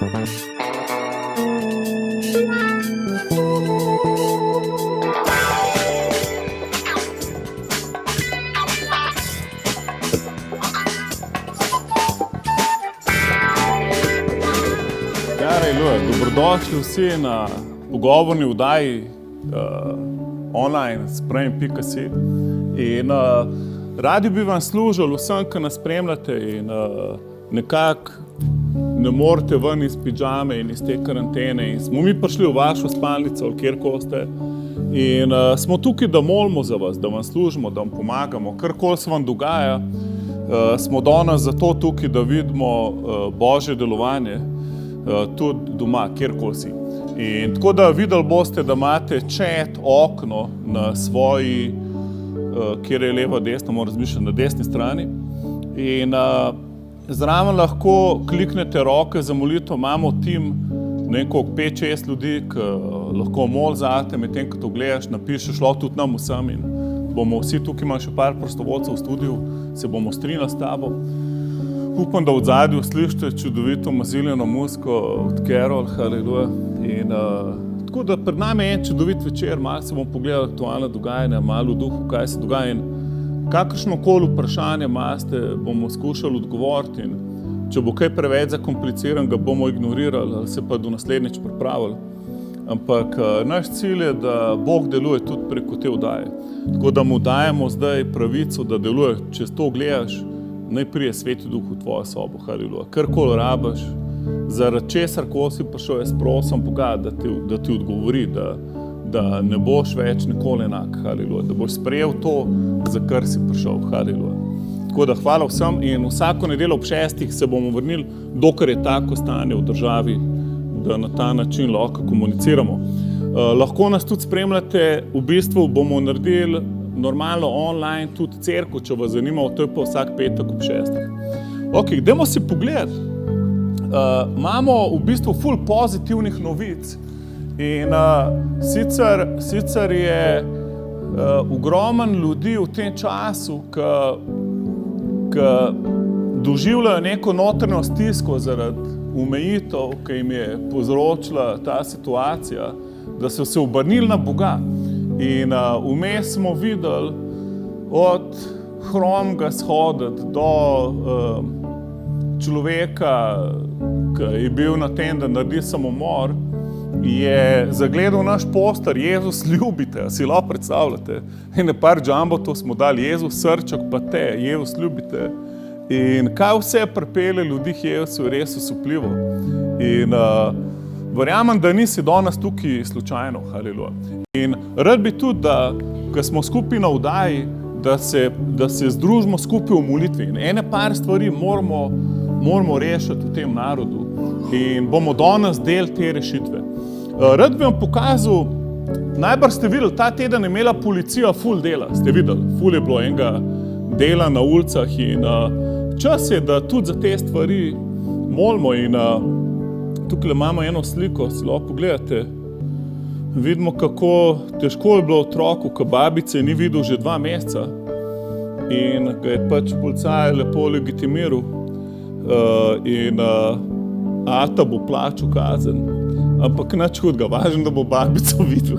Dobrodošli vsi na pogovorni vdaji online spremem.si in radi bi vam služili vsem, ki nas spremljate in nekako ne morete ven iz pidžame in iz te karantene in smo mi prišli v vašo spalnico ali kjerkoli ste in smo tukaj, da molimo za vas, da vam služimo, da vam pomagamo, karkoli se vam dogaja. Smo danes zato tukaj, da vidimo Božje delovanje tudi doma, kjerkoli si. In tako da videli boste, da imate chat, okno na svoji, kjer je levo, desno, moram razmišljati, na desni strani. In zraven lahko kliknete roke za molitev, imamo tim nekako 5-6 ljudi, ki lahko mol zate, medtem, ko to gledaš, napišeš, lahko tudi nam vsem in bomo vsi tukaj, imamo še par prostovoljcev v studiu, se bomo strinjali s tabo. Upam, da v zadju slišite čudovito maziljeno muziko od Carol, haleluja. In tako da pred nami je en čudovit večer, malo se bomo pogledali aktualne dogajanja, malo v duhu, kaj se dogaja in kakršnokoli vprašanje imate, bomo skušali odgovoriti in če bo kaj preveč zakompliciran, ga bomo ignorirali ali se pa do naslednjič pripravili. Ampak naš cilj je, da Bog deluje tudi preko te vdaje. Tako da mu dajemo zdaj pravico, da deluje, če to gledaš, naj prije Sveti Duh v tvojo sobo, haleluja. Karkoli rabiš, zaradi česar, ko si prišel, jaz prosim Boga, da ti odgovori, da ne boš več nikoli enak, haleluja. Da boš sprejel to, za kar si prišel, haleluja. Tako da hvala vsem in vsako nedeljo ob 6 se bomo vrnili, dokler je tako stanje v državi, da na ta način lahko komuniciramo. Lahko nas tudi spremljate, v bistvu bomo naredili normalno online tudi cerkev, če vas zanima, to je pa vsak petek ob 6. Ok, dajmo si pogledati. Imamo v bistvu ful pozitivnih novic in sicer je ogromen ljudi v tem času, ki doživljajo neko notranjo stisko zaradi omejitev, ki jim je povzročila ta situacija, da so se obrnili na Boga. In vmes smo videli od hromega shoditi do človeka, ki je bil na tem, da naredi samomor, je zagledal naš poster Jezus ljubite, si lahko predstavljate. In par džambotov smo dali Jezus srček pa te, Jezus ljubite. In kaj vse pripelje ljudi k Jezusu je res osupljivo. In verjamem, da nisi danes tukaj slučajno, haleluja. In rad bi tudi, da, ko smo skupaj na vdaji, da se združimo skupaj v molitvi. In ene par stvari moramo rešiti v tem narodu in bomo danes del te rešitve. Rad bi vam pokazal, najbrž ste videli, ta teden je imela policija ful dela, ste videli, ful je bilo enega dela na ulicah in čas je, da tudi za te stvari molimo in tukaj imamo eno sliko, si lahko pogledate. Vidimo, kako težko je bilo otroku, ko babice ni videl že 2 meseca in ga je pač policaj lepo legitimiral in ata bo plačal kazen. Ampak nič hudega, važno, da bo babico videl.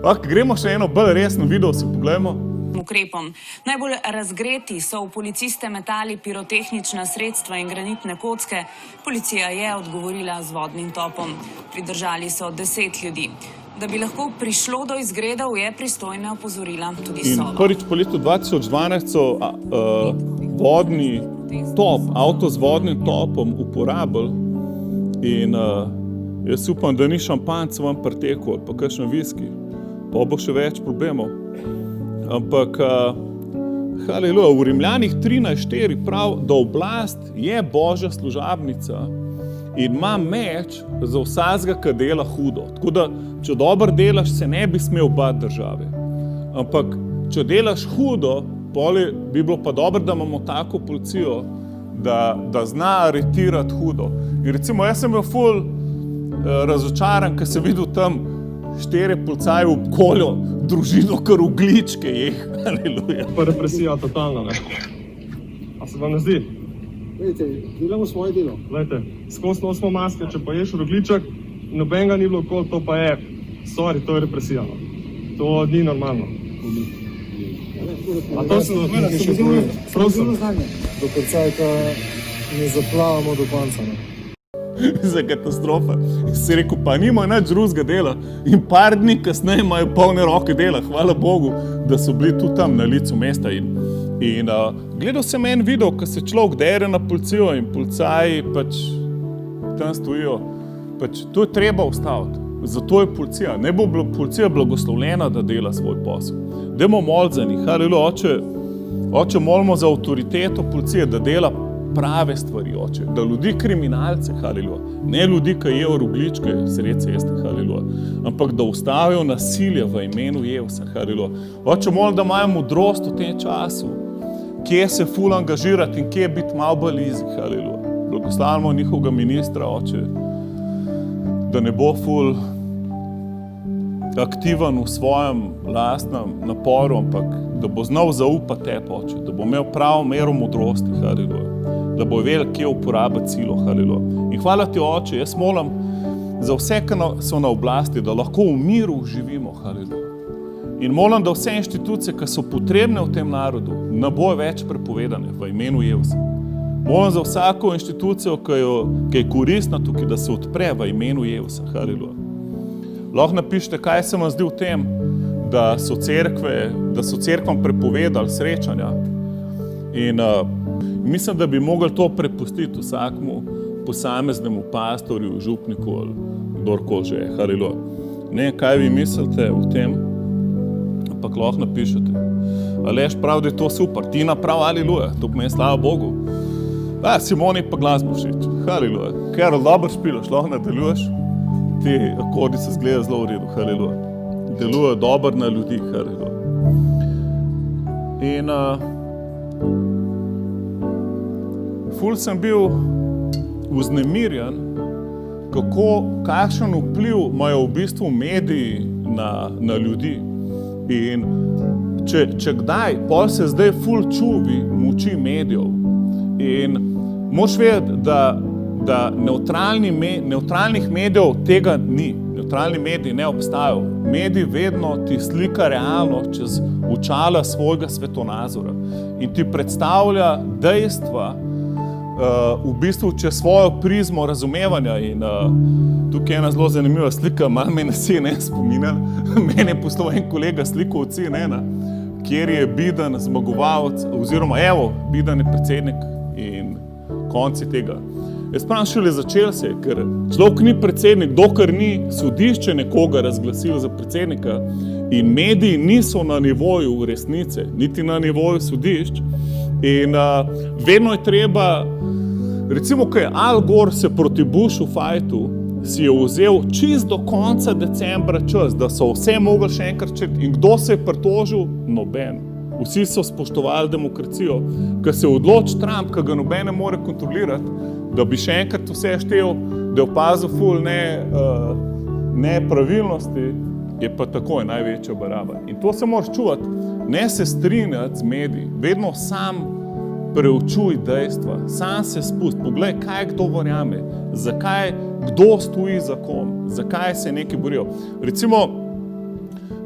Ok, gremo še eno bolj resno video, si pogledamo. Ukrepom. Najbolj razgreti so v policiste metali pirotehnična sredstva in granitne kocke. Policija je odgovorila z vodnim topom. Pridržali so 10 ljudi. Da bi lahko prišlo do izgredov, je pristojna opozorila tudi Soba. In prvič po letu 2012 so vodni top, avto z vodnim topom uporabili in jaz upam, da ni šampanjc vam pretekel ali pa kakšen viski, pa bo še več problemov. Ampak, haleluja, v Rimljanih 13:4 prav, da oblast je Božja služabnica in ima meč za vsakega, ki dela hudo. Tako da, če dobro delaš, se ne bi smel bati države. Ampak, če delaš hudo, bi bilo pa dobro, da imamo tako policijo, da zna aretirati hudo. In recimo, jaz sem bil ful razočaran, ko sem videl tam 4 policaje v obkolju, družino kar ugličke jih, haleluja. Pa represija totalna, ne? A se vam ne zdi? Glejte, delamo svoje delo. Glejte, skozi nosimo maske, če pa ješ rogljiček, nobenega ni bilo okoli, to pa je, sorry, to je represija. To ni normalno. A to se prosim. Do konca ne zaplavamo do konca. Za katastrofa. Si rekel, pa nima nič drugega dela. In par dni kasneje imajo polne roke dela. Hvala Bogu, da so bili tudi tam na licu mesta. In gledal sem en video, ko se človek dere na policijo in policaji pač tam stojijo. Pač to je treba ustaviti. Zato je policija. Ne bo policija blagoslovljena, da dela svoj posel. Dajmo moliti za njih. Halleluja, oče, molimo za avtoriteto policije, da dela prave stvari, oče. Da ljudi kriminalce, halleluja. Ne ljudi, ki jejo rogljičke sred ceste, halleluja. Ampak da ustavijo nasilje v imenu Jezusa, halleluja. Oče, molim, da imajo modrost v tem času, kje se ful angažirati in kje biti malo bolj easy, halleluja. Blagoslavimo njihovega ministra, oče, da ne bo ful aktiven v svojem lastnem naporu, ampak da bo znal zaupati tebi, oče, da bo imel pravo mero modrosti, halleluja, da bo vedel, kje uporabiti silo, halleluja. In hvala ti, oče, jaz molim za vse, ki so na oblasti, da lahko v miru živimo, halleluja. In molim, da vse inštitucije, ki so potrebne v tem narodu, ne bojo več prepovedane v imenu Jezusa. Molim za vsako inštitucijo, ki je koristna tukaj, da se odpre v imenu Jezusa, halleluja. Lahko napišite, kaj se vam zdi v tem, da so cerkvam prepovedali srečanja. In mislim, da bi mogli to prepustiti vsakmu posameznemu pastorju, župniku ali kdorkoli že je, halleluja. Ne, kaj vi mislite o tem, ampak lahko napišete. Aleš prav, da je to super, Tina prav, halleluja, to pomeni slava Bogu. Simoni pa glasbo všeč, halleluja. Karol, dobro špilaš, lahko nadaljuješ. Ti akordi se zgleda zelo v redu, halleluja. Deluje dobro na ljudi, halleluja. In ful sem bil vznemirjen, kakšen vpliv imajo v bistvu mediji na ljudi. In če kdaj, pol se zdaj ful čuvi moči medijev. In moraš vedeti, da nevtralnih medijev tega ni. Nevtralni mediji ne obstajajo. Mediji vedno ti slika realno čez očala svojega svetonazora in ti predstavlja dejstva v bistvu čez svojo prizmo razumevanja. In tukaj je ena zelo zanimiva slika, malo me na CNN spominjala. Meni je poslal en kolega sliko od CNN, kjer je Biden zmagovalec, oziroma evo, Biden je predsednik in konci tega. Jaz pravim, šele začel se, ker človek ni predsednik, dokler ni sodišče nekoga razglasilo za predsednika in mediji niso na nivoju resnice, niti na nivoju sodišč. In vedno je treba, recimo, ko je Al Gore se proti Bushu fajtu, si je vzel čist do konca decembra čas, da so vse mogli še enkrat četi. In kdo se je pritožil? Noben. Vsi so spoštovali demokracijo. Ko se odloči Trump, ki ga noben ne more kontrolirati, da bi še enkrat vse štel, da je opazil ful nepravilnosti, je pa takoj največja baraba. In to se moraš čuvati. Ne se strinjati z mediji. Vedno sam preučuj dejstva. Sam se spusti. Poglej, kaj kdo verjame. Zakaj, kdo stoji za kom. Zakaj se neki borijo. Recimo,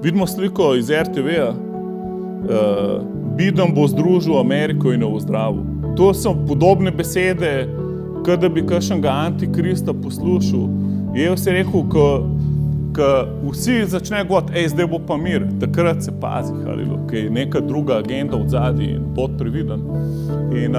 vidimo sliko iz RTV-ja. Biden bo združil Ameriko in jo ozdravil. To so podobne besede, kot da bi kakšnega antikrista poslušal. Jezus je rekel, ko vsi začnejo govoriti, zdaj bo pa mir, takrat se pazi, halleluja, ker je neka druga agenda od zadaj in bod previden. In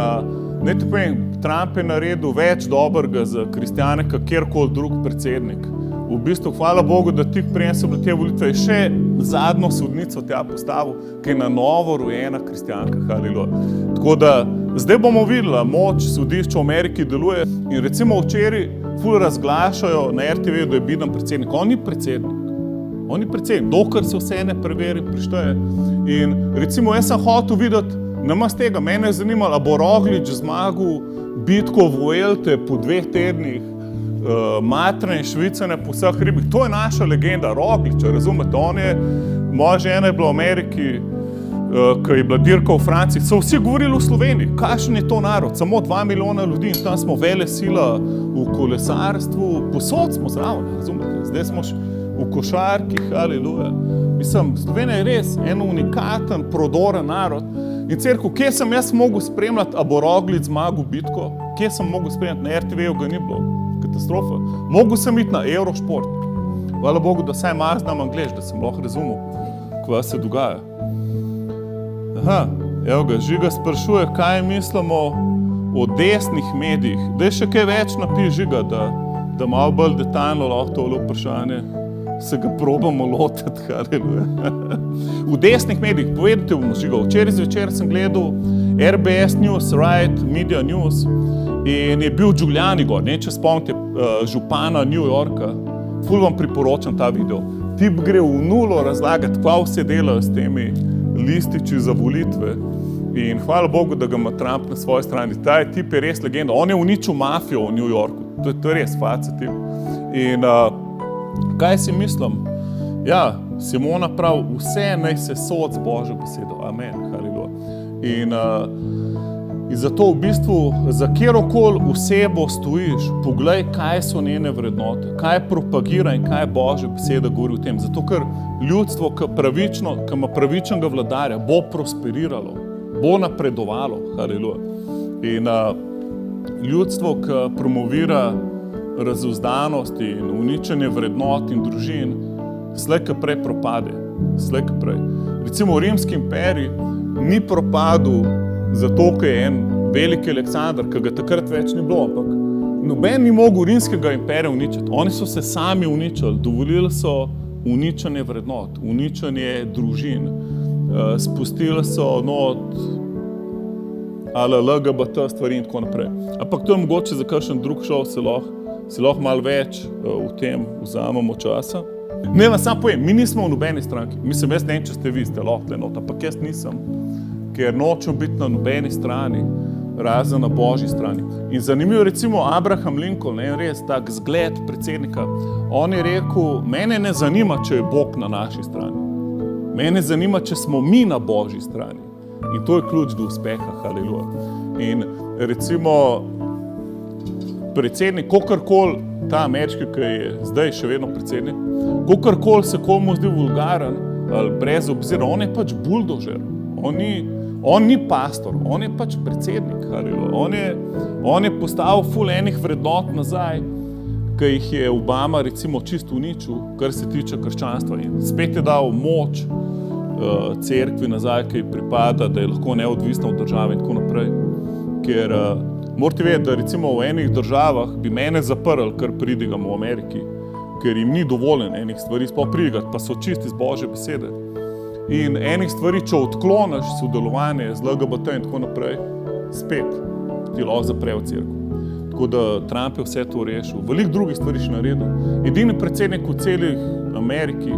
ne te povem, Trump je naredil več dobrega za kristjane, kot kjerkoli drug predsednik. V bistvu, hvala Bogu, da tik prej so bile te volitve še zadnjo sodnico tja postavil, ki je na novo rojena kristjanka, halleluja. Tako da zdaj bomo videli, moč sodišča v Ameriki deluje in recimo včeraj ful razglašajo na RTV, da je Biden predsednik. On ni predsednik, dokler se vse ne preveri, prišteje. In recimo jaz sem hotel videti, namesto tega, mene je zanimalo, a bo Roglič zmagal bitko v Vuelte po 2 tednih, matre in švicane po vseh hribih. To je naša legenda, Rogliča, razumete? Moja žena je bila v Ameriki ko je bila dirka v Franciji, so vsi govorili o Sloveniji. Kakšen je to narod? Samo 2 milijona ljudi in tam smo vele sila v kolesarstvu, posod smo zraven, razumete? Zdaj smo v košarki, haleluja. Mislim, Slovenija je res en unikaten, prodoren narod. In cerkev, kje sem jaz mogel spremljati, a bo Roglič zmagal bitko? Kje sem mogel spremljati? Na RTV-ju ga ni bilo. Katastrofa. Mogel sem iti na Eurošport. Hvala Bogu, da saj malo znam angleš, da sem lahko razumel, kva se dogaja. Aha, evo ga, Žiga sprašuje, kaj mislimo o desnih medijih. Daj še kaj več napiš, Žiga, da malo bolj detaljno lahko tole vprašanje se ga probamo lotiti, haleluja. V desnih medijih, povedajte bomo, Žiga, včeraj zvečer sem gledal RBS News, Right Media News in je bil Giuliani gor, ne, če spomnite, župana New Yorka. Ful vam priporočam ta video. Tip gre v nulo razlagati, kva vse delajo s temi lističi za volitve in hvala Bogu, da ga ima Trump na svoji strani. Ta tip je res legenda. On je uničil mafijo v New Yorku. To je res faca tip. In kaj si mislim? Ja, Simona prav, vse naj se sod z Božjo besedo. Amen, haleluja. In zato v bistvu za kjerokoli osebo stojiš, poglej, kaj so njene vrednote, kaj propagira in kaj Božja beseda govori o tem. Zato, ker ljudstvo, ki ima pravičnega vladarja, bo prosperiralo, bo napredovalo, haleluja. In ljudstvo, ki promovira razuzdanost in uničenje vrednot in družin, slej ko prej propade, slej ko prej. Recimo Rimski imperij ni propadel zato, ker je en veliki Aleksandar, ki ga takrat več ni bilo, ampak noben ni mogel Rimskega imperija uničiti. Oni so se sami uničili, dovolili so uničenje vrednot, uničenje družin, spustili so LGBT stvari in tako naprej. Ampak to je mogoče za kakšen drug šov, se lahko malo več v tem vzamemo časa. Ne vam samo povem, mi nismo v nobeni stranki. Mislim, jaz ne vem, če ste vi, ste lahko lenot, ampak jaz nisem, ker nočem biti na nobeni strani, razen na Božji strani. In zanimivo, recimo Abraham Lincoln, res tak zgled predsednika, on je rekel, mene ne zanima, če je Bog na naši strani. Mene zanima, če smo mi na Božji strani. In to je ključ do uspeha, haleluja. In recimo predsednik, kogarkoli, ta ameriški, ki je zdaj še vedno predsednik, kogarkoli se komu zdi vulgaren ali brez obzira, on je pač buldožer. On ni pastor, on je pač predsednik, haleluja. On je postavil ful enih vrednot nazaj, ki jih je Obama recimo čisto uničil, kar se tiče krščanstva. In spet je dal moč cerkvi nazaj, ki ji pripada, da je lahko neodvisna od države in tako naprej. Ker morate vedeti, da recimo v enih državah bi mene zaprli, kar pridigam v Ameriki, ker jim ni dovoljen enih stvari sploh pridigati, pa so čisti z Božje besede. In enih stvari, če odkloniš sodelovanje z LGBT in tako naprej, spet ti lahko zapre v cerkev. Tako da Trump je vse to rešil. Veliko drugih stvari še naredil. Edini predsednik v celih Ameriki,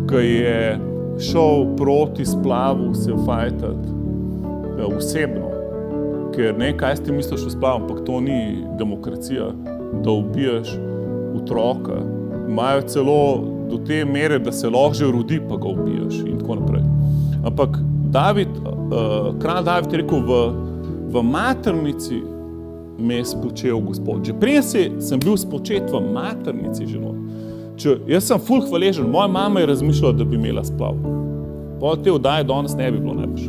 ki je šel proti splavu se fajtati osebno. Ker ne, kaj si ti misliš o splavu, ampak to ni demokracija, da ubiješ otroka. Imajo celo do te mere, da se lahko že rodi, pa ga ubiješ in tako naprej. Ampak kralj David je rekel, v maternici me je spočel Gospod. Že prej sem bil spočet v maternici ženo. Jaz sem ful hvaležen, moja mama je razmišljala, da bi imela splav. Pa te vdaje danes ne bi bilo najbolj.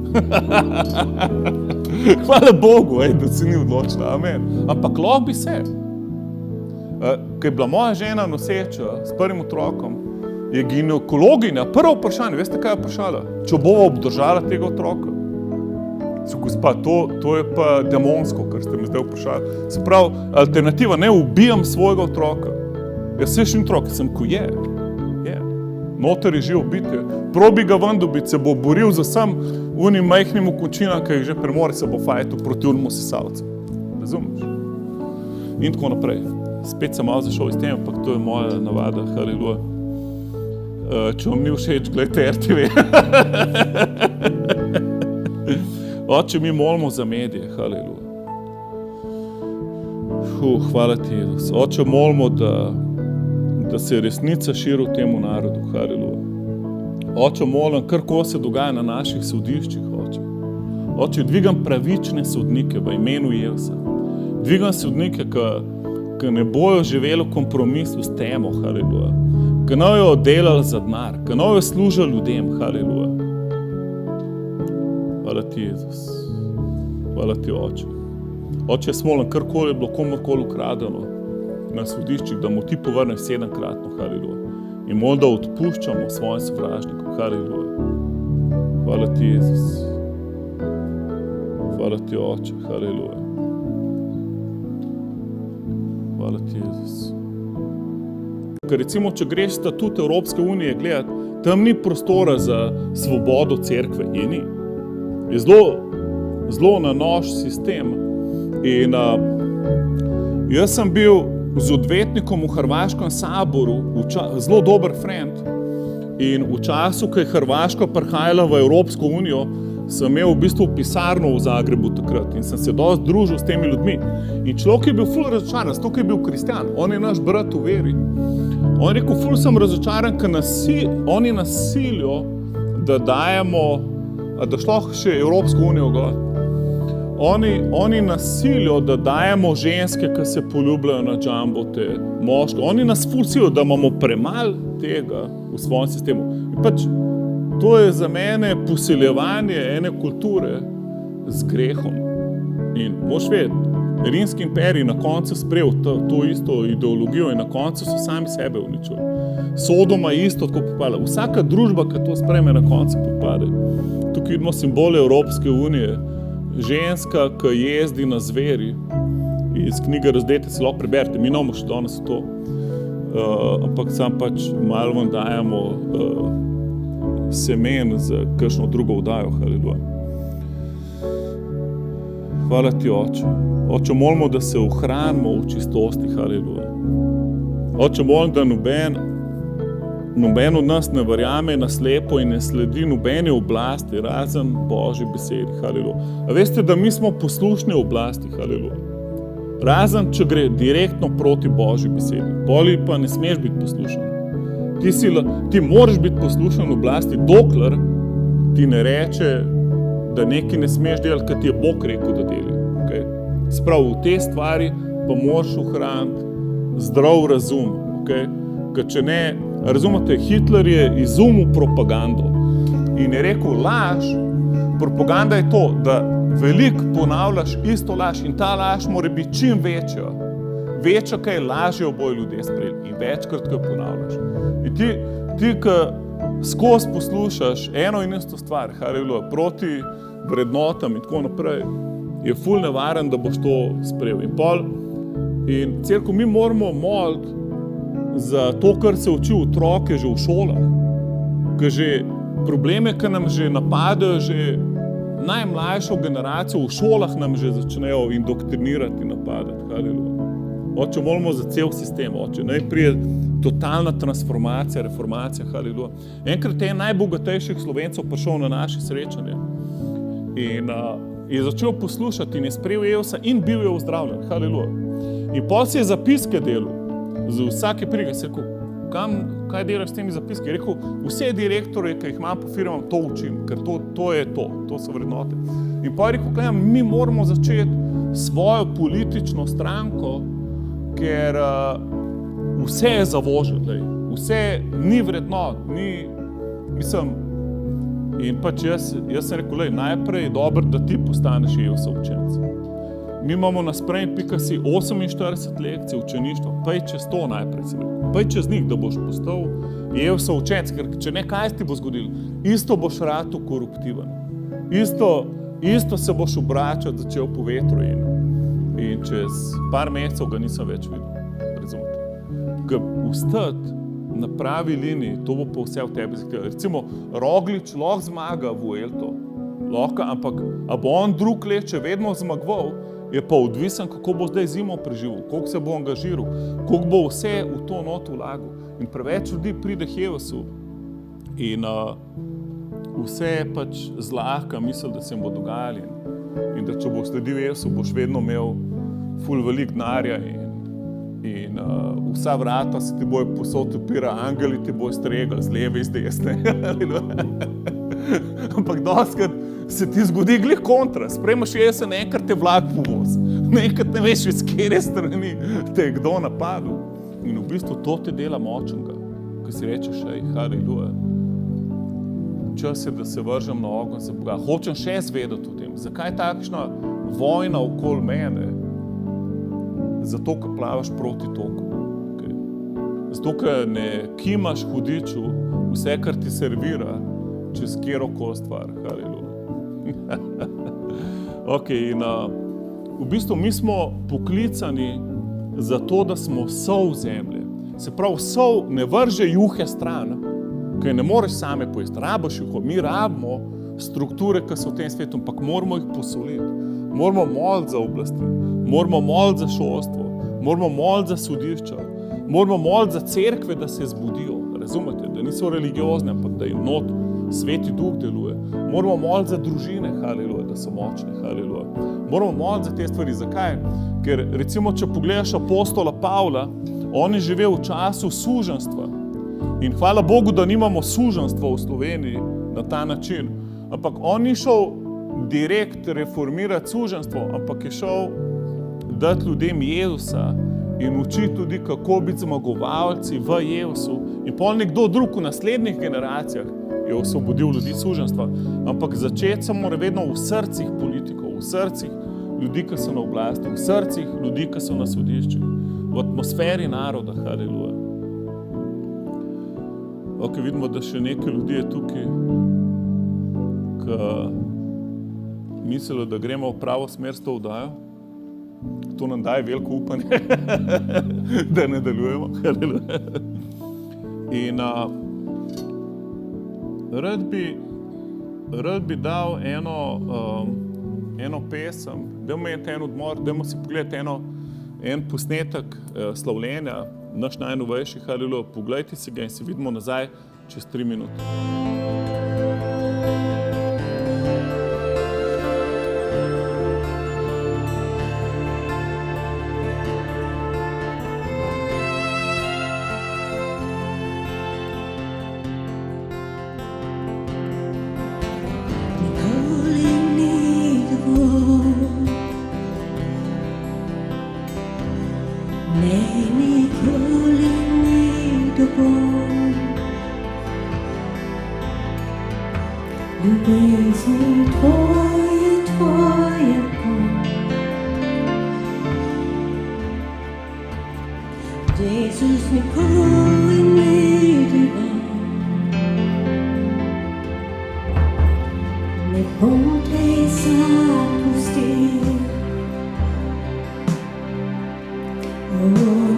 Hvala Bogu, da se ni odločila, amen. Ampak lahko bi se. Ko je bila moja žena noseča s prvim otrokom, je ginekologinja prvo vprašanje, veste kaj je vprašala? Če bova obdržala tega otroka. Gospa, to je pa demonsko, kar ste mi zdaj vprašali. Se pravi, alternativa, ne ubijam svojega otroka. Jaz se še ni otrok, sem ko je. Noter je živo bitje. Probi ga ven dobiti, se bo boril za sam unim majhnim okončinam, ki jih že premore, se bo fajtil proti unemu sesalcu. Razumeš? In tako naprej. Spet sem malo zašel iz tem, ampak to je moja navada, haleluja. Če vam ni všeč, gledajte RTV. Oče, mi molimo za medije, haleluja. Hvala ti, Jezus. Oče, molimo, da se resnica širi v temu narodu, haleluja. Oče, molim, karkoli se dogaja na naših sodiščih, oče. Oče, dvigam pravične sodnike v imenu Jezusa. Dvigam sodnike, ki ne bojo živeli v kompromisu s temo, haleluja. Ki ne bojo delali za denar, ki ne bojo služili ljudem, haleluja. Hvala ti, Jezus. Hvala ti, oče. Oče, jaz molim, karkoli je bilo komorkoli ukradeno na sodiščih, da mu ti povrneš 7-kratno, haleluja. In molim, da odpuščamo svojim sovražnikom, haleluja. Hvala ti, Jezus. Hvala ti, oče, haleluja. Hvala ti, Jezus. Ker recimo, če greš statut Evropske unije gledati, tam ni prostora za svobodo cerkve, ni. Je zelo na nož sistem. In jaz sem bil z odvetnikom v Hrvaškem saboru, zelo dober friend. In v času, ko je Hrvaška prihajala v Evropsko unijo, sem imel v bistvu pisarno v Zagrebu takrat in sem se dosti družil s temi ljudmi. In človek je bil ful razočaran, zato ker je bil kristjan. On je naš brat v veri. On je rekel, ful sem razočaran, ker oni nas silijo, da dajemo, da šlo še Evropsko unijo gor. Oni nas silijo, da dajemo ženske, ki se poljubljajo na džambote, moške. Oni nas ful silijo, da imamo premalo tega v svojem sistemu. In pač to je za mene posiljevanje ene kulture z grehom. In moš vedeti, Rimski imperij na koncu sprejel to isto ideologijo in na koncu so sami sebe uničili. Sodoma je isto tako popada. Vsaka družba, ki to sprejme, na koncu popade. Tukaj vidimo simbole Evropske unije. Ženska, ki jezdi na zveri. Iz knjige Razdete se lahko preberite. Mi imamo še danes to. Ampak sam pač malo vam dajemo semen za kakšno drugo vdajo. Haleluja. Hvala ti, oče. Oče, molimo, da se ohranimo v čistosti. Haleluja. Oče, molim, da noben od nas ne verjame na slepo in ne sledi nobeni oblasti, razen Božji besedi. Haleluja. A veste, da mi smo poslušni oblasti. Haleluja. Razen, če gre direktno proti Božji besedi. Poli pa ne smeš biti poslušen. Ti moraš biti poslušen oblasti, dokler ti ne reče, da nekaj ne smeš delati, kar ti je Bog rekel, da deli. Okay? Sprav v te stvari pa moraš ohraniti zdrav razum. Okay? Ker če ne, razumete, Hitler je izumil propagando in je rekel laž. Propaganda je to, da veliko ponavljaš isto laž in ta laž mora biti čim večja. Večja, kaj lažje bojo ljudje sprejeli in večkrat, kaj ponavljaš. In ti, ki skozi poslušaš eno in isto stvar, haleluja, proti vrednotam in tako naprej, je ful nevaren, da boš to sprejel. In cerkev, mi moramo moliti za to, kar se uči otroke že v šolah. Ker že probleme, ki nam že napadajo, že najmlajšo generacijo v šolah nam že začnejo indoktrinirati in napadati. Haleluja. Oče, molimo za cel sistem, oče. Naj prije totalna transformacija, reformacija, haleluja. Enkrat je najbogatejših Slovencev prišel na naše srečanje in je začel poslušati in je sprejel Jezusa in bil je ozdravljen, haleluja. In potem si je zapiske delal, za vsake prige, se rekel, kaj delaš s temi zapiski? Je rekel, vse direktorje, ki jih imam po firmam, to učim, ker to so vrednote. In potem je rekel, gledam, mi moramo začeti svojo politično stranko, ker vse je zavoženo, vse ni vrednot, in pač jaz sem rekel, najprej je dobro, da ti postaneš Jezusov učenec. Mi imamo na sprejm.si 48 lekcij učeništva, pej čez to najprej sem rekel, pej čez njih, da boš postal Jezusov učenec, ker če ne, kaj ti bo zgodilo? Isto boš ratu koruptiven, isto se boš obračati, začel po vetru in čez par mesecev ga nisem več videl, razumete. Ker vstati na pravi liniji, to bo pa vse v tebi zahtevalo. Recimo, Roglič lahko zmaga v Vuelto, ampak a bo on drug let še vedno zmagoval, je pa odvisen, kako bo zdaj zimo preživel, koliko se bo angažiral, koliko bo vse v to not vlagal. In preveč ljudi pride k Jezusu in vse pač zlahka misli, da se jim bo dogajali. In da če bo sledil Jezusu, boš vedno imel ful veliko denarja In vsa vrata se ti bojo posod odpira, angeli ti bojo stregli z leve in z desne. Ampak dostikrat se ti zgodi glih kontra. Sprejmaš jesen, enkrat te vlak povoz, enkrat ne veš, iz kere strani te je kdo napadel. In v bistvu to te dela močnega, ko si rečeš, haleluja. Čas je, da se vržem na ogenj za Boga. Hočem še zvedeti o tem, zakaj je takšna vojna okoli mene. Zato, ker plavaš proti toku. Okay. Zato, ker ne kimaš hudiču vse, kar ti servira, čez kjerokoli stvar. Haleluja. Okay, in v bistvu mi smo poklicani za to, da smo sol zemlje. Se pravi, sol ne vrže juhe stran, ker ne moreš same pojesti. Rabiš juho. Mi rabimo strukture, ki so v tem svetu, ampak moramo jih posoliti. Moramo moliti za oblasti, moramo moliti za šolstvo, moramo moliti za sodišča, moramo moliti za cerkve, da se zbudijo. Razumete, da niso religiozne, ampak da jim not Sveti Duh deluje. Moramo moliti za družine, haleluja, da so močne, haleluja. Moramo moliti za te stvari. Zakaj? Ker recimo, če pogledaš apostola Pavla, on je živel v času suženjstva. In hvala Bogu, da nimamo suženjstva v Sloveniji na ta način. Ampak on ni šel direkt reformirati suženjstvo, ampak je šel dati ljudem Jezusa in učiti tudi, kako biti zmagovalci v Jezusu. In pol nekdo drug v naslednjih generacijah je osvobodil ljudi suženjstva. Ampak začeti se mora vedno v srcih politikov, v srcih ljudi, ki so na oblasti, v srcih ljudi, ki so na sodiščih, v atmosferi naroda, haleluja. Ok, vidimo, da še nekaj ljudi je tukaj, ki mislijo, da gremo v pravo smer s to vdajo. To nam daje veliko upanje, da nadaljujemo. In rad bi dal eno pesem, dajmo imeti en odmor, dajmo si pogledati en posnetek slavljenja, naš najnovejši, haleluja, poglejte si ga in se vidimo nazaj čez 3 minute. Jesus nikoli ni dovolj. Ne bom te zapustil.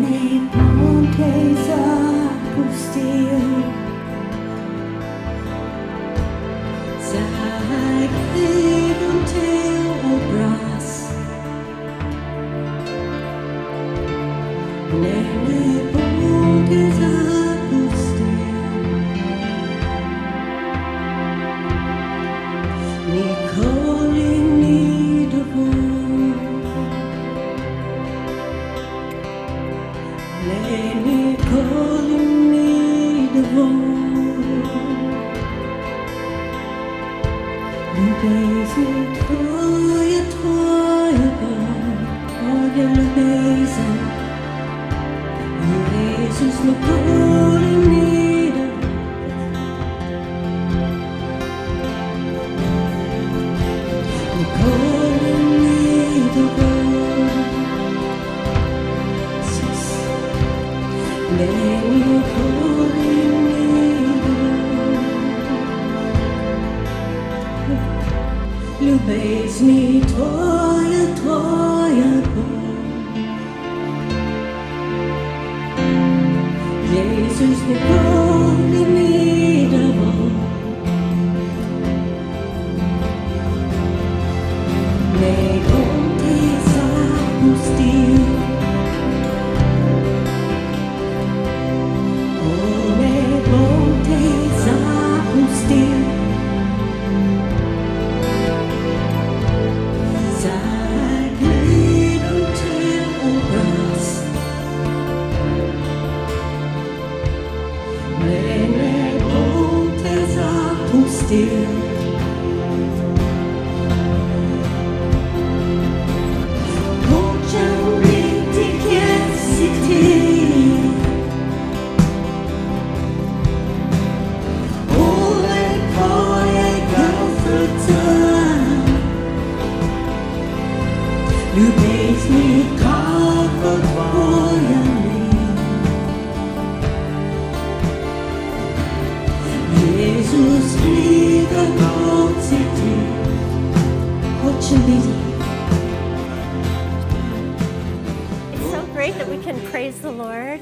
Ne bom te zapustil. Saj gledam te obraz. Ne bom te zapustil. Nikoli ni dovolj. Ne, nikoli ni dovolj. Ljubezen tvoja, tvoja Bog, je ljubezen. Jezus nikoli ni dovolj. Nikoli ni dovolj. Ne, nikoli ni dovolj. Ljubezni tvoja, tvoja Bog. Jezus nikoli ni dovolj. Ne bom te zapustil. Ne bom te zapustil. Saj gledam te obraz. still. Won't you city? Ove tvojega srca, ljubezni kakor tvoja ni. Jezus pride noci ti, hoče biti. It's so great that we can praise the Lord.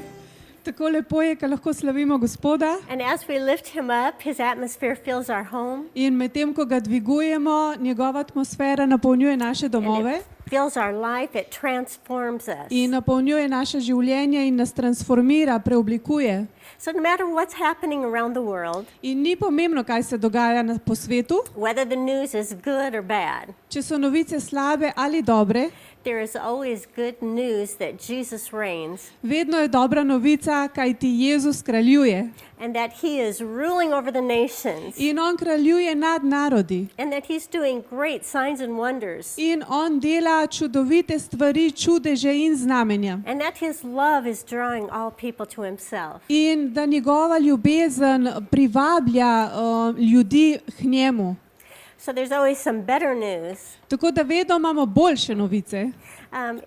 Tako lepo je, ko lahko slavimo Gospoda And as we lift him up, his atmosphere fills our home. in medtem, ko ga dvigujemo, njegova atmosfera napolnjuje naše And domove it fills our life, it transforms us. in napolnjuje naše življenje in nas transformira, preoblikuje. So no matter what's happening around the world, In ni pomembno, kaj se dogaja po svetu, whether the news is good or bad, če so novice slabe ali dobre, there is always good news that Jesus reigns vedno je dobra novica, kaj ti Jezus kraljuje. and that he is ruling over the nations In on kraljuje nad narodi. and that he's doing great signs and wonders In on dela čudovite stvari, čudeže in znamenja. and that his love is drawing all people to himself. In da njegova ljubezen privablja ljudi k njemu. So there's always some better news. Tako da vedno imamo boljše novice.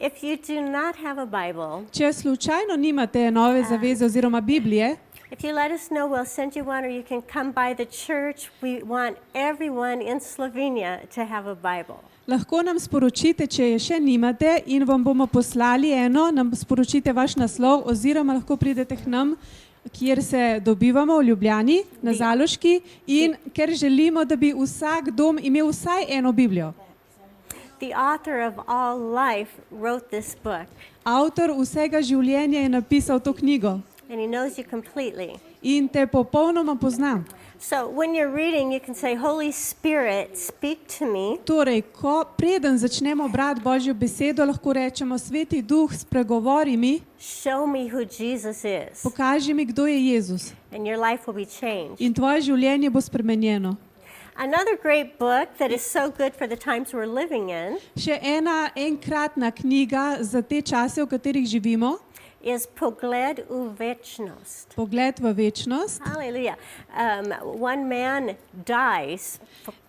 If you do not have a Bible, Če slučajno nimate nove zaveze oziroma Biblije, if you let us know, we'll send you one, or you can come by the church. We want everyone in Slovenia to have a Bible. lahko nam sporočite, če je še nimate in vam bomo poslali eno, nam sporočite vaš naslov oziroma lahko pridete k nam, kjer se dobivamo v Ljubljani, na Zaloški, in ker želimo, da bi vsak dom imel vsaj eno Biblijo. The author of all life wrote this book, Avtor vsega življenja je napisal to knjigo and he knows you completely. in te popolnoma pozna. So when you're reading, you can say, Holy Spirit, speak to me. Torej, preden začnemo brati Božjo besedo, lahko rečemo, Sveti Duh, spregovori mi, Show me who Jesus is, pokaži mi, kdo je Jezus. and your life will be changed. In tvoje življenje bo spremenjeno. Another great book that is so good for the times we're living in Še enkratna knjiga za te čase, v katerih živimo, is Pogled v večnost. Pogled v večnost. Hallelujah. One man dies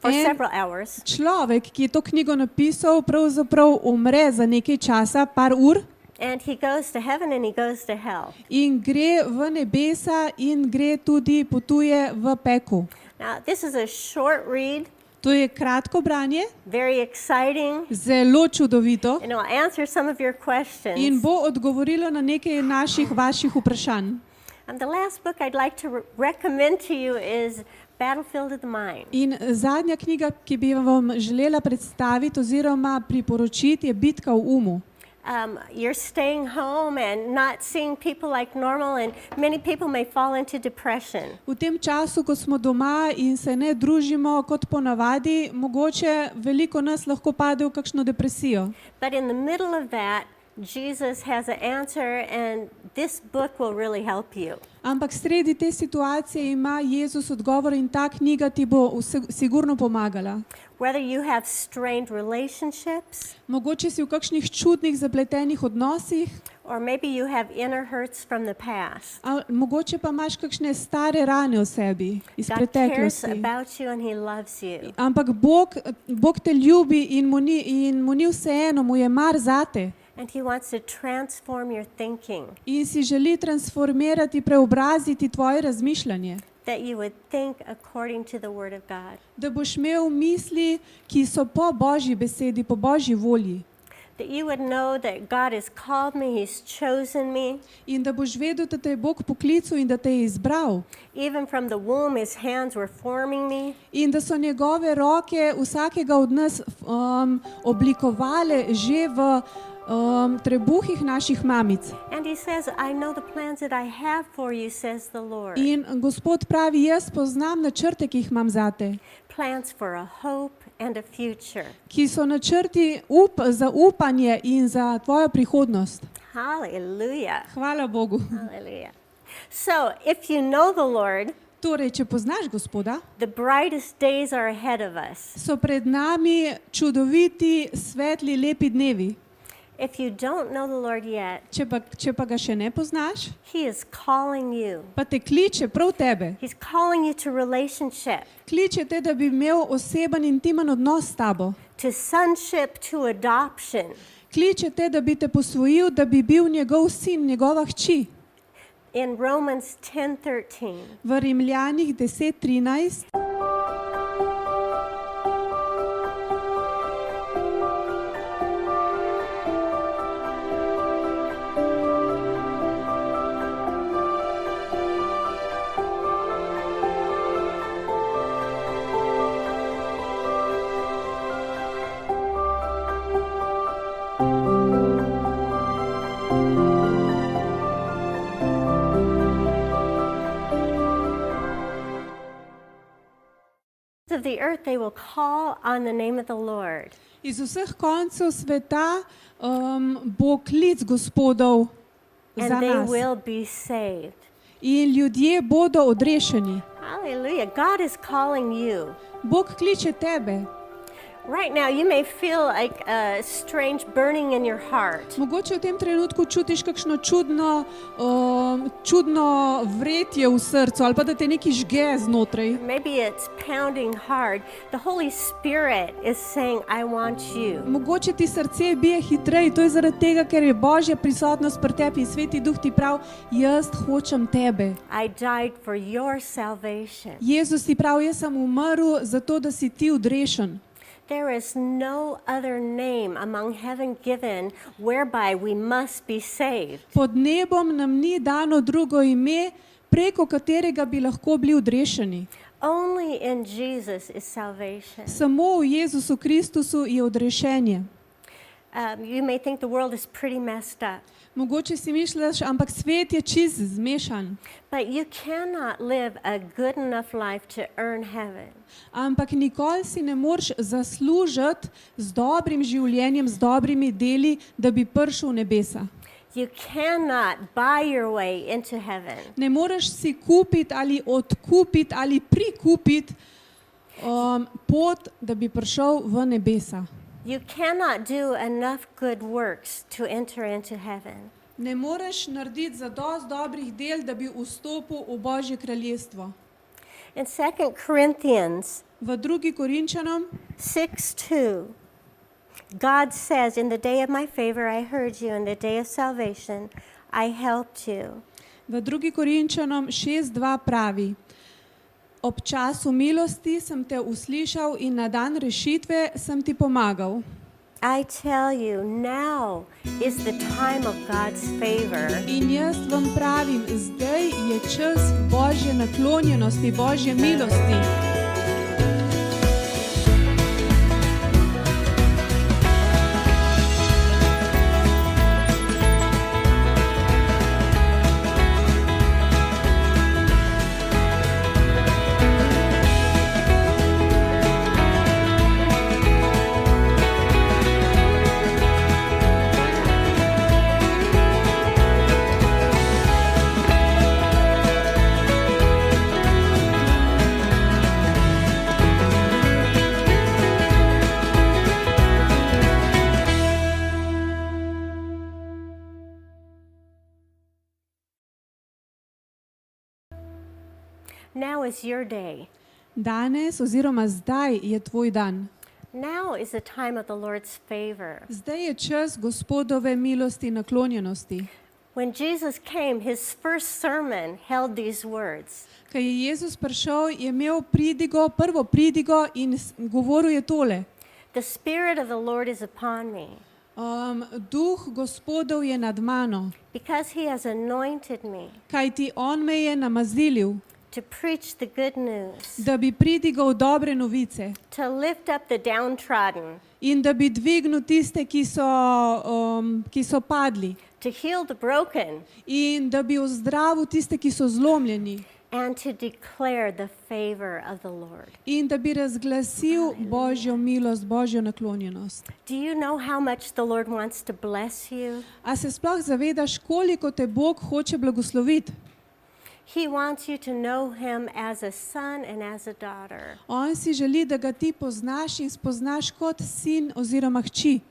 for And- several hours, Človek, ki je to knjigo napisal, pravzaprav umre za nekaj časa, par ur, and he goes to heaven and he goes to hell. in gre v nebesa in gre tudi, potuje v peku. Now, this is a short read, To je kratko branje, very exciting, zelo čudovito and it will answer some of your in questions. bo odgovorilo na nekaj vaših vprašanj. And the last book I'd like to recommend to you is Battlefield of the Mind. In zadnja knjiga, ki bi vam želela predstaviti oziroma priporočiti, je Bitka v umu. You're staying home and not seeing people like normal, and many people may fall into depression. V tem času, ko smo doma in se ne družimo kot ponavadi, mogoče veliko nas lahko pade v kakšno depresijo. But in the middle of that, Jesus has an answer, and this book will really help you. Ampak sredi te situacije ima Jezus odgovor in ta knjiga ti bo sigurno pomagala. Whether you have strained relationships, Mogoče si v kakšnih čudnih, zapletenih odnosih, or maybe you have inner hurts from the past. mogoče pa imaš kakšne stare rane v sebi iz God cares preteklosti. about you and he loves you. Ampak Bog te ljubi in mu ni vseeno, mu je mar zate. And he wants to transform your thinking, In si želi transformirati, preobraziti tvoje razmišljanje. that you would think according to the Word of God. Da boš imel misli, ki so po Božji besedi, po Božji volji. That you would know that God has called me, he's chosen me. In da boš vedel, da te je Bog poklical in da te je izbral. Even from the womb, his hands were forming me. In da so njegove roke vsakega od nas oblikovale že v trebuhih naših mamic. And he says, I know the plans that I have for you, says the Lord. In Gospod pravi, jaz poznam načrte, ki jih imam zate, Plans for a hope and a future. ki so načrti za upanje in za tvojo prihodnost. Hallelujah. Hvala Bogu. Hallelujah. So, if you know the Lord, Torej, če poznaš Gospoda, the brightest days are ahead of us. so pred nami čudoviti, svetli, lepi dnevi. If you don't know the Lord yet, Če pa ga še ne poznaš, He is calling you. pa te kliče prav tebe. He's calling you to relationship, Kliče te, da bi imel oseben, intimen odnos s tabo. to sonship, to adoption. Kliče te, da bi te posvojil, da bi bil njegov sin, njegova hči. In Romans 10:13, V Rimljanih 10:13 of the earth, they will call on the name of the Lord. iz vseh koncev sveta bo klic Gospodov And za they nas. will be saved. In ljudje bodo odrešeni. Hallelujah. God is calling you. Bog kliče tebe. Right now, you may feel like a strange burning in your heart. Mogoče v tem trenutku čutiš kakšno čudno vretje v srcu ali pa da te nekaj žge znotraj. Maybe it's pounding hard. The Holy Spirit is saying, I want you. Mogoče ti srce bije hitreje, to je zaradi tega, ker je Božja prisotnost pri tebi in Sveti Duh ti prav, jaz hočem tebe. I died for your salvation. Jezus ti prav, jaz sem umrl zato, da si ti odrešen. There is no other name among heaven given whereby we must be saved. Pod nebom nam ni dano drugo ime, preko katerega bi lahko bili odrešeni. Only in Jesus is salvation. Samo v Jezusu Kristusu je odrešenje. You may think the world is pretty messed up, Mogoče si misliš, ampak svet je čist zmešan. but you cannot live a good enough life to earn heaven. Ampak nikoli si ne moreš zaslužiti z dobrim življenjem, z dobrimi deli, da bi prišel v nebesa. You cannot buy your way into heaven. Ne moreš si kupiti ali odkupiti ali prikupiti pot, da bi prišel v nebesa. You cannot do enough good works to enter into heaven. Ne moreš narediti zadosti dobrih del, da bi vstopil v Božje kraljestvo. In 2 Corinthians V 2. Korinčanom 6:2, God says, in the day of my favor I heard you, in the day of salvation I helped you. V 2. Korinčanom 6:2 pravi: Ob času milosti sem te uslišal in na dan rešitve sem ti pomagal. I tell you, now is the time of God's favor. In jaz vam pravim, zdaj je čas Božje naklonjenosti, Božje milosti. Now is your day. Danes oziroma zdaj je tvoj dan. Now is the time of the Lord's favor. Zdaj je čas Gospodove milosti, naklonjenosti. When Jesus came, his first sermon held these words. Ko je Jezus prišel, je imel pridigo, prvo pridigo in govoril je tole. The Spirit of the Lord is upon me, Duh Gospodov je nad mano, because he has anointed me kajti on me je namazilil, to preach the good news, da bi pridigal dobre novice to lift up the downtrodden, in da bi dvignil tiste, ki so padli, to heal the broken, in da bi ozdravil tiste, ki so zlomljeni, and to declare the favor of the Lord. in da bi razglasil Božjo milost, Božjo naklonjenost. Do you know how much the Lord wants to bless you? A se sploh zavedaš, koliko te Bog hoče blagosloviti? He wants you to know him as a son and as a daughter. On si želi, da ga ti poznaš in spoznaš kot sin oziroma hči.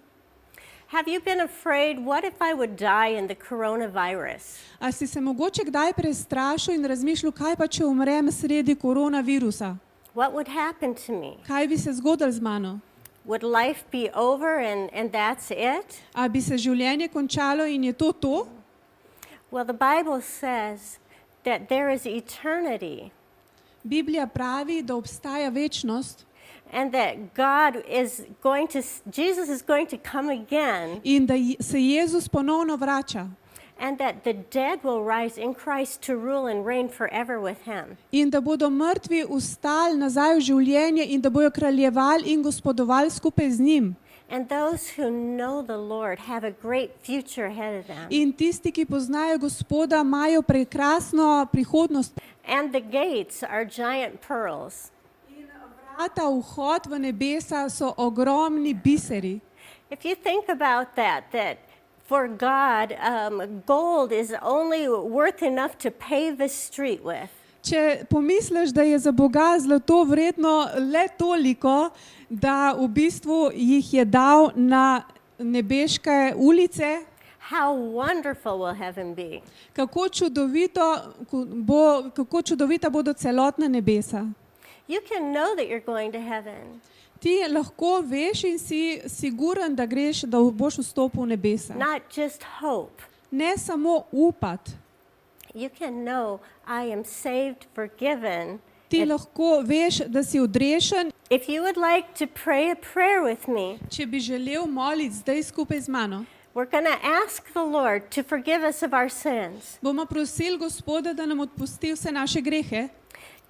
Have you been afraid, what if I would die in the coronavirus? A si se mogoče kdaj prestrašil in razmišljal, kaj pa če umrem sredi koronavirusa? What would happen to me? Kaj bi se zgodilo z mano? Would life be over and that's it? A bi se življenje končalo in je to to? Well, the Bible says that there is eternity Biblija pravi, da obstaja večnost and that Jesus is going to come again in da se Jezus ponovno vrača and that the dead will rise in Christ to rule and reign forever with him. in da bodo mrtvi vstali nazaj v življenje in da bojo kraljevali in gospodovali skupaj z njim. And those who know the Lord have a great future ahead of them. In tisti, ki poznajo Gospoda, imajo prekrasno prihodnost. And the gates are giant pearls. Vrata, vhod v nebesa so ogromni biseri. If you think about that for God, gold is only worth enough to pave a street with. Če pomisliš, da je za Boga zlato vredno le toliko, da v bistvu jih je dal na nebeške ulice, How wonderful will heaven be? kako čudovita bodo celotna nebesa. You can know that you're going to heaven. Ti lahko veš in si siguren, da greš, da boš vstopil v nebesa. Not just hope. Ne samo upati. You can know I am saved, forgiven. Ti lahko veš, da si odrešen. If you would like to pray a prayer with me, Če bi želel moliti zdaj skupaj z mano, we're going to ask the Lord to forgive us of our sins bomo prosili Gospoda, da nam odpusti vse naše grehe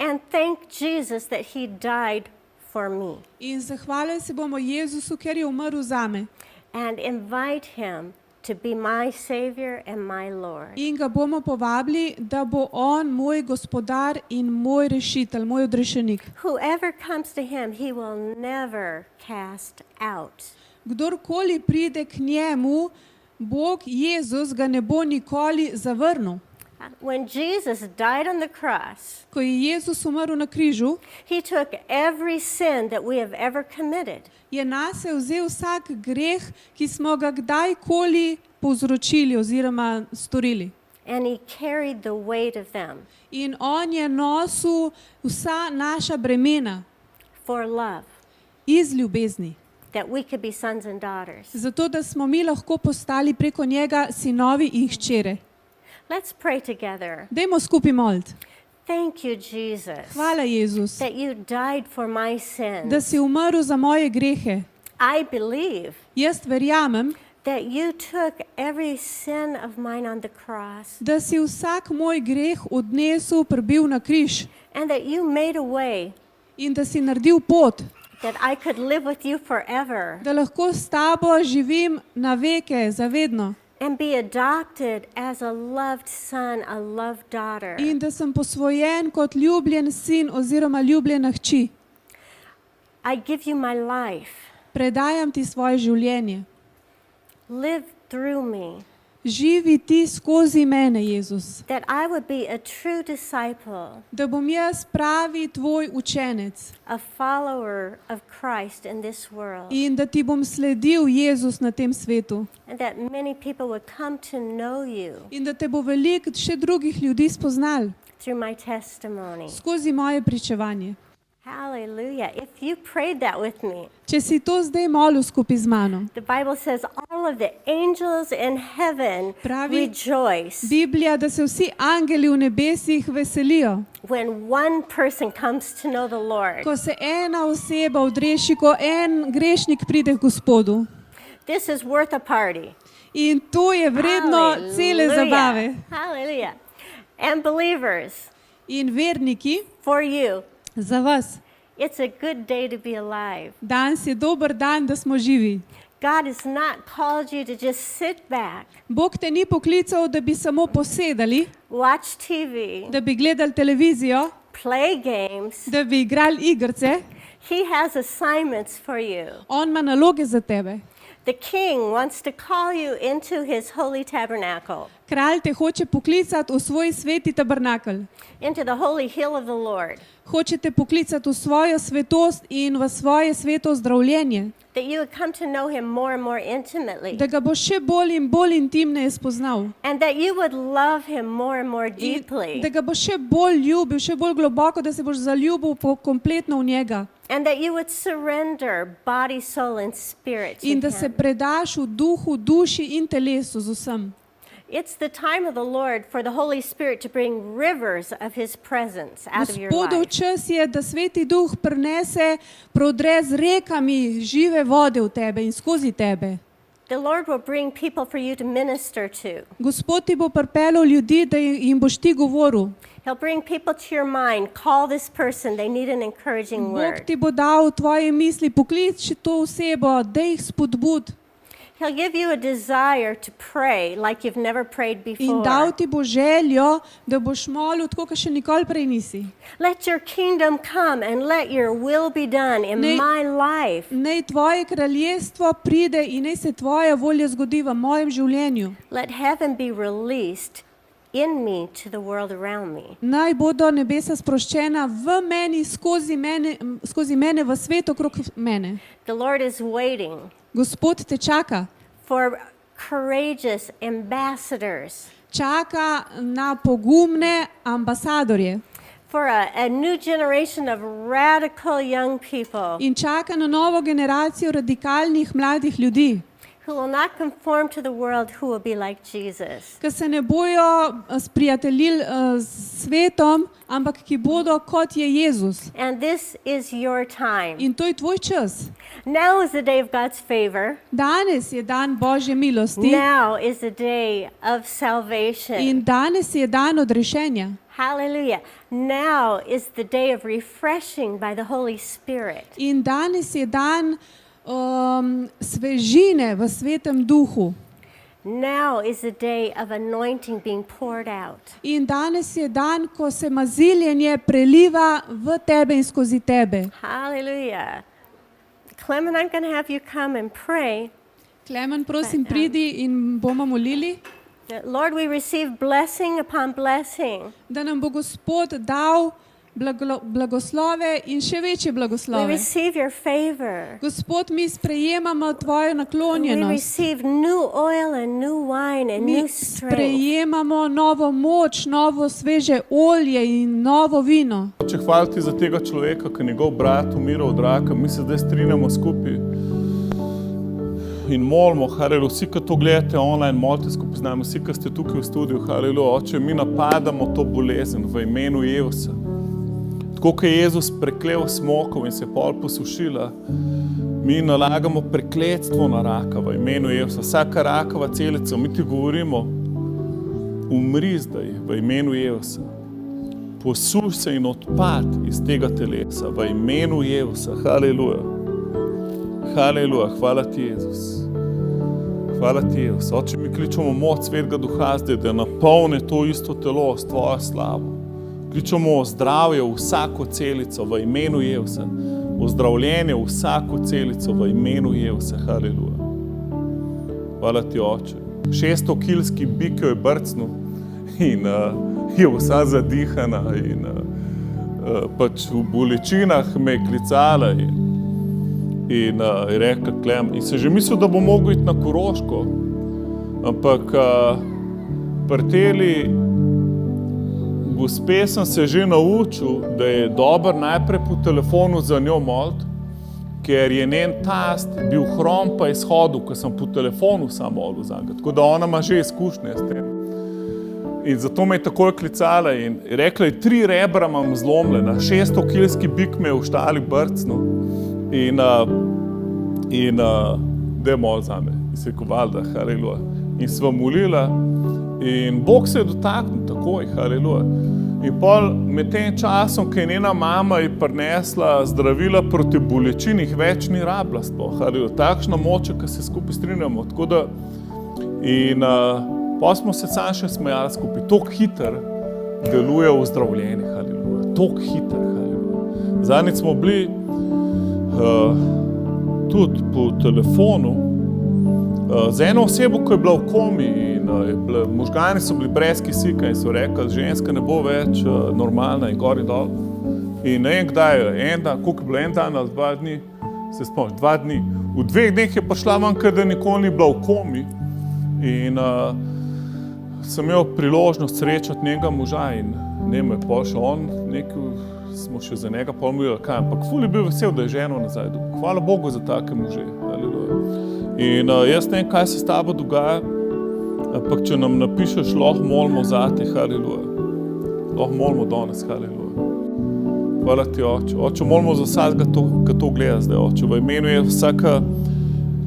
and thank Jesus that he died for me in zahvalili se bomo Jezusu, ker je umrl zame. and invite him to be my Savior and my Lord. In ga bomo povabili, da bo on moj gospodar in moj rešitelj, moj odrešenik. Whoever comes to him, he will never cast out. Kdorkoli pride k njemu, Bog Jezus ga ne bo nikoli zavrnil. When Jesus died on the cross, Ko je Jezus umrl na križu, he took every sin that we have ever committed. je nase vzel vsak greh, ki smo ga kdajkoli povzročili oziroma storili. And he carried the weight of them In on je nosil vsa naša bremena for love, iz ljubezni. that we could be sons and daughters. Zato, da smo mi lahko postali preko njega sinovi in hčere. Let's pray together. Dajmo skupaj moliti. Thank you, Jesus, Hvala, Jezus, that you died for my da sins. si umrl za moje grehe. I believe Jaz verjamem, that you took every sin of mine on the cross da si vsak moj greh odnesel, prebil na križ and that you made a way in da si naredil pot, that I could live with you forever da lahko s tabo živim na veke, zavedno. and be adopted as a loved son, a loved daughter. In da sem posvojen kot ljubljen sin oziroma ljubljena hči. I give you my life. Predajam ti svoje življenje. Live through me, Živi ti skozi mene, Jezus. that I would be a true disciple, Da bom jaz pravi tvoj učenec a follower of Christ in this world, in da ti bom sledil, Jezus, na tem svetu. and that many people would come to know you In da te bo veliko še drugih ljudi spoznal through my testimony. skozi moje pričevanje. Hallelujah. If you prayed that with me, Če si to zdaj molil skupaj z mano, the Bible says all of the angels in heaven Pravi- rejoice Biblija, da se vsi angeli v nebesih veselijo, when one person comes to know the Lord. ko se ena oseba odreši, ko en grešnik pride k Gospodu. This is worth a party. In to je vredno cele zabave. Hallelujah. And believers, In verniki, for you, za vas, it's a good day to be alive. danes je dober dan, da smo živi. God has not called you to just sit back, Bog te ni poklical, da bi samo posedali, watch TV, da bi gledali televizijo, play games. da bi igrali igrice. He has assignments for you. On ima naloge za tebe. The King wants to call you into his holy tabernacle. Kralj te hoče poklicati v svoj sveti tabernakelj. into the holy hill of the Lord, Hoče te poklicati v svojo svetost in v svoje sveto zdravljenje. that you would come to know him more and more intimately, Da ga boš še bolj in bolj intimneje spoznal. and that you would love him more and more In deeply, da ga boš še bolj ljubil, še bolj globoko, da se boš zaljubil kompletno v njega. and that you would surrender body, soul, and spirit to In da se him. predaš v duhu, duši in telesu z vsem. It's the time of the Lord for the Holy Spirit to bring rivers of his presence out of your Gospodov life. čas je, da Sveti Duh prinese, prodre z rekami žive vode v tebe in skozi tebe. The Lord will bring people for you to minister to. Gospod ti bo pripeljal ljudi, da jim boš ti govoril. He'll bring people to your mind. Call this person. They need an encouraging Bog word. ti bo dal v tvoje misli, pokliči to osebo, da jih spodbud. He'll give you a desire to pray like you've never prayed In dal before. ti bo željo, da boš molil tako, kot še nikoli prej nisi. Let your kingdom come and let your will be done in Ne- my life. Naj tvoje kraljestvo pride in naj se tvoja volja zgodi v mojem življenju. Let heaven be released in me to the world around me. Naj bodo nebesa sproščena v meni, skozi mene, v svet okrog mene. The Lord is waiting Gospod te čaka. for courageous ambassadors, Čaka na pogumne ambasadorje for a new generation of radical young people in čaka na novo generacijo radikalnih mladih ljudi, who will not conform to the world, who will be like Jesus. ki se ne bojo sprijateljili s svetom, ampak ki bodo kot je Jezus. And this is your time. In to je tvoj čas. Now is the day of God's favor. Danes je dan Božje milosti Now is the day of salvation. in danes je dan odrešenja. Hallelujah. Now is the day of refreshing by the Holy Spirit. In danes je dan svežine v svetem duhu. Now is the day of anointing being poured out. In danes je dan, ko se maziljenje preliva v tebe in skozi tebe. Hallelujah. Clement, I'm going to have you come and pray. Klemen, prosim, pridi in bomo molili, Lord, we receive blessing upon blessing. da nam bo Gospod dal blagoslove in še večje We blagoslove. receive your favor. Gospod, mi sprejemamo tvojo We naklonjenost. receive new oil and new wine and Mi new strength. sprejemamo novo moč, novo sveže olje in novo vino. Če hvaliti za tega človeka, ki je njegov brat umiral od raka, mi se zdaj strinjamo skupaj in molimo, haleluja, vsi, ki to gledate online, molite skupaj z nami, vsi, ki ste tukaj v studiu, haleluja, Oče, mi napadamo to bolezen v imenu Jezusa. Tako, kot je Jezus preklel smokov in se je pol posušila, mi nalagamo prekletstvo na raka v imenu Jezusa. Vsaka rakava celica, mi ti govorimo, umri zdaj v imenu Jezusa. Posuš se in odpad iz tega telesa v imenu Jezusa. Haleluja. Haleluja. Hvala ti, Jezus. Hvala ti, Jezus. Oče, mi kličemo moč Svetega Duha zdaj, da napolni to isto telo s tvojo slavo. Kličemo zdravje v vsako celico v imenu Jezusa. Ozdravljenje v vsako celico v imenu Jezusa. Haleluja. Hvala ti, Oče. 600-kilski bik jo je brcnil in je vsa zadihana in pač v bolečinah me je klicala in je rekla, Klem, in se že mislil, da bo mogel iti na Koroško, ampak pri teli gospe sem se že naučil, da je dobro najprej po telefonu za njo moliti, ker je njen tast bil hrom pa izhodil, ko sem po telefonu sam molil za njega, tako da ona ima že izkušnje s tem. In zato me je takoj klicala in rekla je, 3 rebra imam zlomljena, 600-kilski bik me je v štali brcnil in daj mol za me. In se je rekel, valjda, haleluja. In sva molila in Bog se je dotaknil takoj, haleluja. In pol med tem časom, ko je njena mama ji prinesla zdravila proti bolečini, jih več ni rabila sploh, haleluja. Takšna moč, ki se skupaj strinjamo. Tako da pa smo se sam še smejali skupaj. Tok hiter deluje v zdravljenje, haleluja. Tok hiter, haleluja. Zadnjič smo bili tudi po telefonu z eno osebo, ko je bila v komi in možgani so bili brez kisika in so rekli, ženska ne bo več normalna in gor in dol. In ne vem kdaj, koliko je bilo, en dan ali 2 dni, se spomniš, 2 dni. V 2 dneh je prišla ven, ker da nikoli ni bila v komi. In sem imel priložnost srečati njega moža in ne me je pošel on, smo še za njega pomolili, ampak ful je bil vesel, da je ženo nazaj dobil. Hvala Bogu za take može. In jaz ne vem, kaj se s tabo dogaja, ampak če nam napišeš, lahko molimo zate, haleluja. Lahko molimo danes, haleluja. Hvala ti, Oče. Oče, molimo za vsakega, ki to gleda zdaj, Oče. V imenu Jezusa,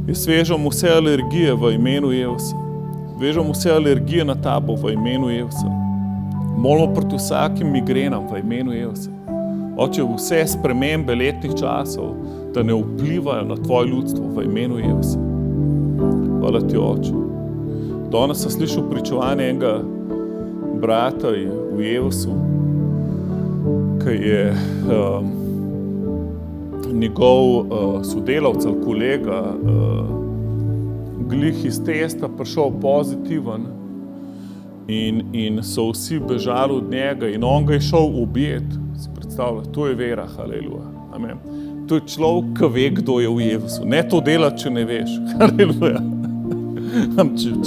jaz vežem vse alergije v imenu Jezusa. Vežem vse alergije na tabo v imenu Jezusa. Molimo proti vsakim migrenam v imenu Jezusa. Oče, vse spremembe letnih časov, da ne vplivajo na tvoje ljudstvo v imenu Jezusa. Hvala ti, Oče. Danes sem slišal pričevanje enega brata v Jezusu, ki je njegov sodelavec ali kolega glih iz testa prišel pozitiven in so vsi bežali od njega in on ga je šel objeti. Si predstavlja, to je vera, haleluja. Amen. To je človek, ki ve, kdo je v Jezusu. Ne to delati, če ne veš, haleluja.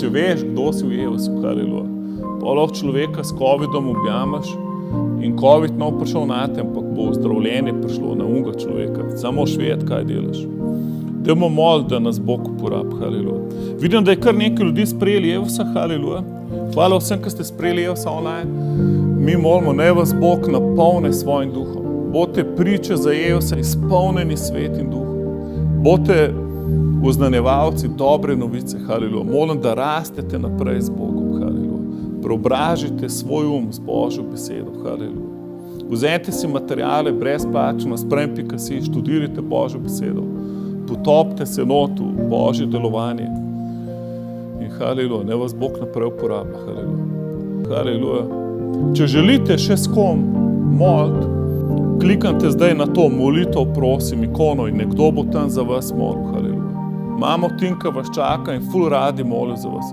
Če veš, kdo si v Jezusu, haleluja. Pa lahko človeka s covidom objamaš in covid ne bo prišel na te, ampak bo zdravljenje prišlo na unga človeka. Samo švedeti, kaj delaš. Dajmo moliti, da nas Bog uporabi, haleluja. Vidim, da je kar nekaj ljudi sprejeli Jezusa, haleluja. Hvala vsem, ki ste sprejeli Jezusa online. Mi molimo, naj vas Bog napolne svojim duhom. Bote priče za Jezusa, izpolnjeni svetim duhom. Bote oznanjevalci dobre novice, haleluja. Molim, da rastete naprej z Bogom, haleluja. Preobražite svoj z Božjo besedo, haleluja. Vzemite si materijale brezplačno, sprem.si, študirajte Božjo besedo. Potopite se notu v Božje delovanje. In haleluja, naj vas Bog naprej uporablja, haleluja. Haleluja. Če želite še s kom moliti, kliknite zdaj na to molitev, prosim, ikono in nekdo bo tam za vas molil, haleluja. Imamo tim, ki vas čaka in ful radi molijo za vas.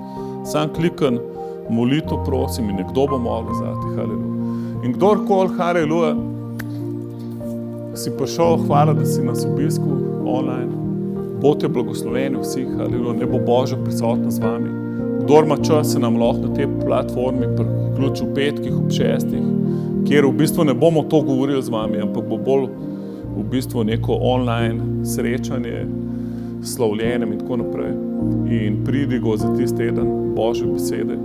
Sam klikam molitev, prosim, in nekdo bo molil za te, haleluja. In kdorkoli, haleluja, si prišel, hvala, da si nas obiskal online. Bote blagosloveni vsi, haleluja, ne bo Božja prisotna z vami. Kdor ima čas, se nam lahko na tej platformi priključi v petkih, ob 6, kjer v bistvu ne bomo to govorili z vami, ampak bo bolj v bistvu neko online srečanje s slavljenjem in tako naprej. In pridi go za tisti teden Božje besede.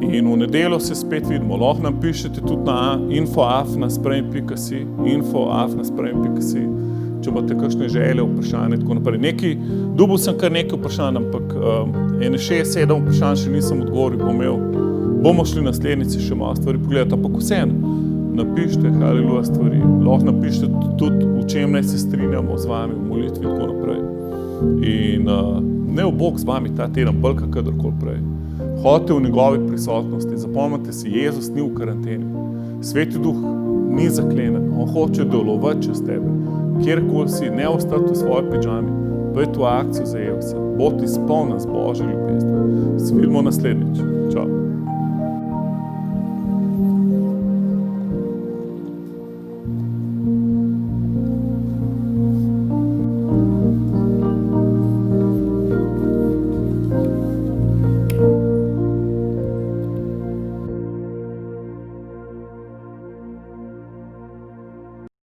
In v nedeljo se spet vidimo. Lahko nam pišete tudi na info@sprejmi.si, info@sprejmi.si, če imate kakšne želje, vprašanje, tako naprej. Dobil sem kar nekaj vprašanj, ampak 6-7 vprašanj še nisem odgovoril, bomo šli naslednjici še malo stvari pogledati, ampak vseeno, napišite, haleluja, stvari. Lahko napišite tudi, v čem naj se strinjamo z vami, v molitvi in tako naprej. In ne v Bog z vami ta teden, bolj kadarkoli prej. Hodite v njegovi prisotnosti, zapomnite si, Jezus ni v karanteni. Sveti Duh ni zaklenen, on hoče delovati čez tebe. Kjerkoli si, ne ostati v svoji pidžami, pojdi v akcijo za Jezusa, bodi izpolnjen z Božjo ljubeznijo. Se vidimo naslednjič. Čau.